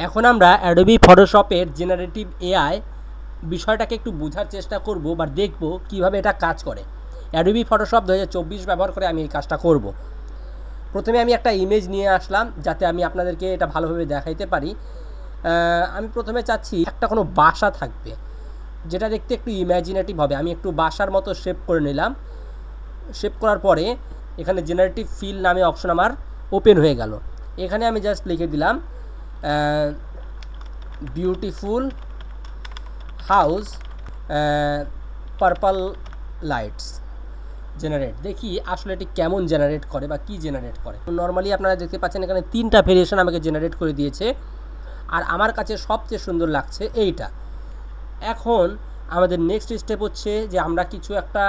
এখন আমরা Adobe ফটোশপের generative AI বিষয়টাকে একটু বোঝার চেষ্টা করব বা দেখব কিভাবে এটা কাজ করে। অ্যাডোবি ফটোশপ 2024 ব্যবহার করে আমি এই কাজটা করব। প্রথমে আমি একটা ইমেজ নিয়ে আসলাম যাতে আমি আপনাদেরকে এটা ভালোভাবে দেখাইতে পারি। আমি প্রথমে চাচ্ছি একটা কোনো বাসা থাকবে যেটা দেখতে একটু ইম্যাজিনেটিভ হবে। আমি একটু বাসার মতো শেপ করে নিলাম। শেপ করার পরে এখানে জেনারেটিভ ফিল নামে অপশন আমার ওপেন হয়ে গেল। এখানে আমি জাস্ট লিখে দিলাম beautiful house purple lights generate. দেখি আসলে এটি কেমন জেনারেট করে বা কি জেনারেট করে। নর্মালি আপনারা দেখতে পাচ্ছেন এখানে 3টা ভেরিয়েশন আমাকে জেনারেট করে দিয়েছে, আর আমার কাছে সবচেয়ে সুন্দর লাগছে এইটা। এখন আমাদের নেক্সট স্টেপ হচ্ছে যে আমরা কিছু একটা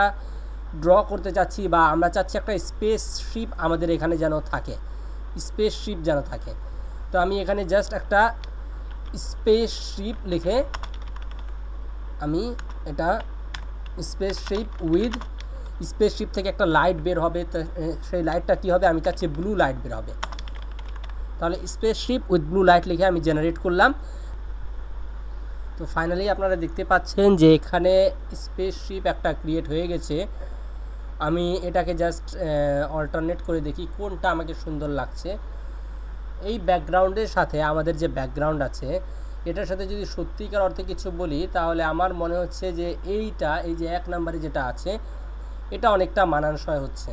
ড্র করতে চাচ্ছি বা আমরা চাচ্ছি একটা স্পেসশিপ আমাদের এখানে যেন থাকে, স্পেসশিপ যেন থাকে। তো আমি এখানে জাস্ট একটা স্পেসশিপ লিখে আমি এটা স্পেসশিপ উইথ স্পেসশিপ থেকে একটা লাইট বের হবে। সেই লাইটটা কী হবে, আমি চাচ্ছি ব্লু লাইট বের হবে। তাহলে স্পেসশিপ উইথ ব্লু লাইট লিখে আমি জেনারেট করলাম। তো ফাইনালি আপনারা দেখতে পাচ্ছেন যে এখানে স্পেসশিপ একটা ক্রিয়েট হয়ে গেছে। আমি এটাকে জাস্ট অল্টারনেট করে দেখি কোনটা আমাকে সুন্দর লাগছে। এই ব্যাকগ্রাউন্ডের সাথে আমাদের যে ব্যাকগ্রাউন্ড আছে এটার সাথে যদি সত্যিকার অর্থে কিছু বলি তাহলে আমার মনে হচ্ছে যে এইটা, এই যে 1 নম্বরে যেটা আছে এটা অনেকটা মানানসই হচ্ছে।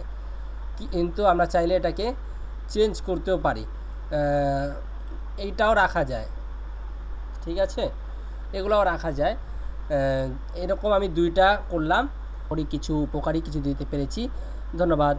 কিন্তু আমরা চাইলে এটাকে চেঞ্জ করতেও পারি, এইটাও রাখা যায়, ঠিক আছে, এগুলোও রাখা যায়। এরকম আমি 2টা করলাম, কিছু উপকারী কিছু দিতে পেরেছি। ধন্যবাদ।